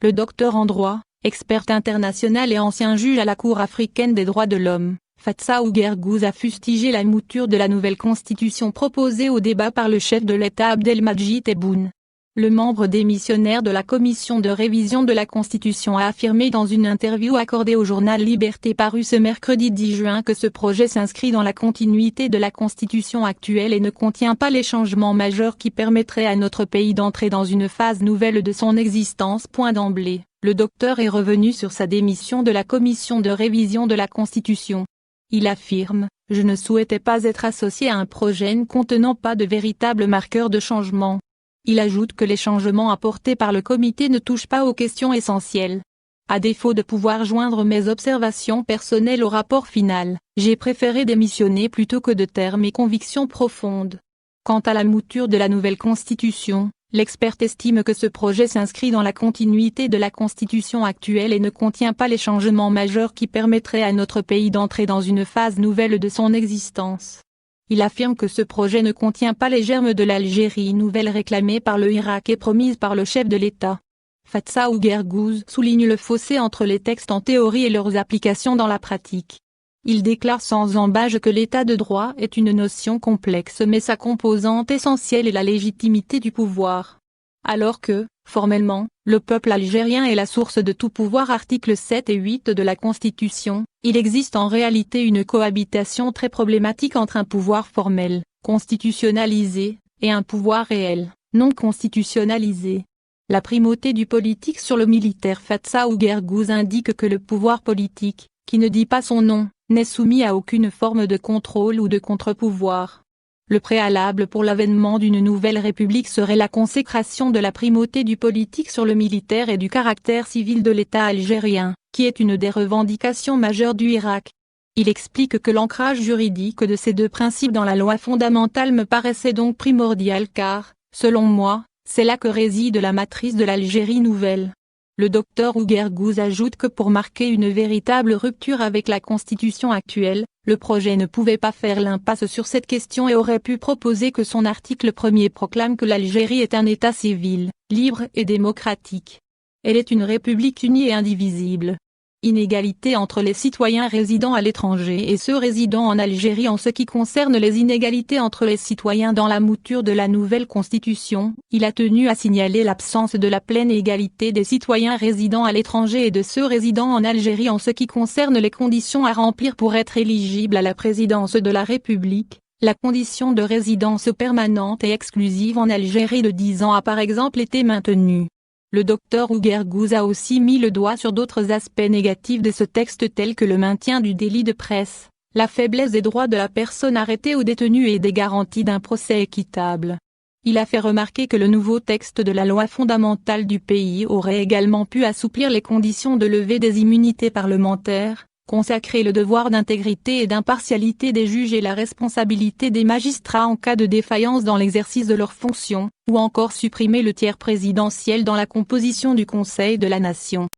Le docteur en droit, experte internationale et ancien juge à la Cour africaine des droits de l'homme, Fatsa Ouguergouz a fustigé la mouture de la nouvelle constitution proposée au débat par le chef de l'État Abdelmadjid Tebboune. Le membre démissionnaire de la commission de révision de la Constitution a affirmé dans une interview accordée au journal Liberté paru ce mercredi 10 juin que ce projet s'inscrit dans la continuité de la Constitution actuelle et ne contient pas les changements majeurs qui permettraient à notre pays d'entrer dans une phase nouvelle de son existence. D'emblée, le docteur est revenu sur sa démission de la commission de révision de la Constitution. Il affirme « Je ne souhaitais pas être associé à un projet ne contenant pas de véritables marqueurs de changement ». Il ajoute que les changements apportés par le comité ne touchent pas aux questions essentielles. À défaut de pouvoir joindre mes observations personnelles au rapport final, j'ai préféré démissionner plutôt que de taire mes convictions profondes. Quant à la mouture de la nouvelle constitution, l'expert estime que ce projet s'inscrit dans la continuité de la constitution actuelle et ne contient pas les changements majeurs qui permettraient à notre pays d'entrer dans une phase nouvelle de son existence. Il affirme que ce projet ne contient pas les germes de l'Algérie nouvelle réclamée par le Irak et promise par le chef de l'État. Fatsa Ouguergouz souligne le fossé entre les textes en théorie et leurs applications dans la pratique. Il déclare sans ambages que l'état de droit est une notion complexe mais sa composante essentielle est la légitimité du pouvoir. Alors que, formellement, le peuple algérien est la source de tout pouvoir articles 7 et 8 de la Constitution, il existe en réalité une cohabitation très problématique entre un pouvoir formel, constitutionnalisé, et un pouvoir réel, non constitutionnalisé. La primauté du politique sur le militaire. Fatsa Ouguergouz indique que le pouvoir politique, qui ne dit pas son nom, n'est soumis à aucune forme de contrôle ou de contre-pouvoir. Le préalable pour l'avènement d'une nouvelle république serait la consécration de la primauté du politique sur le militaire et du caractère civil de l'État algérien, qui est une des revendications majeures du Irak. Il explique que l'ancrage juridique de ces deux principes dans la loi fondamentale me paraissait donc primordial car, selon moi, c'est là que réside la matrice de l'Algérie nouvelle. Le docteur Ouguergouz ajoute que pour marquer une véritable rupture avec la constitution actuelle, le projet ne pouvait pas faire l'impasse sur cette question et aurait pu proposer que son article 1er proclame que l'Algérie est un État civil, libre et démocratique. Elle est une république unie et indivisible. Inégalité entre les citoyens résidant à l'étranger et ceux résidant en Algérie. En ce qui concerne les inégalités entre les citoyens dans la mouture de la nouvelle constitution, il a tenu à signaler l'absence de la pleine égalité des citoyens résidant à l'étranger et de ceux résidant en Algérie en ce qui concerne les conditions à remplir pour être éligible à la présidence de la République. La condition de résidence permanente et exclusive en Algérie de 10 ans a par exemple été maintenue. Le docteur Ouguergouz a aussi mis le doigt sur d'autres aspects négatifs de ce texte tels que le maintien du délit de presse, la faiblesse des droits de la personne arrêtée ou détenue et des garanties d'un procès équitable. Il a fait remarquer que le nouveau texte de la loi fondamentale du pays aurait également pu assouplir les conditions de levée des immunités parlementaires, consacrer le devoir d'intégrité et d'impartialité des juges et la responsabilité des magistrats en cas de défaillance dans l'exercice de leurs fonctions, ou encore supprimer le tiers présidentiel dans la composition du Conseil de la Nation.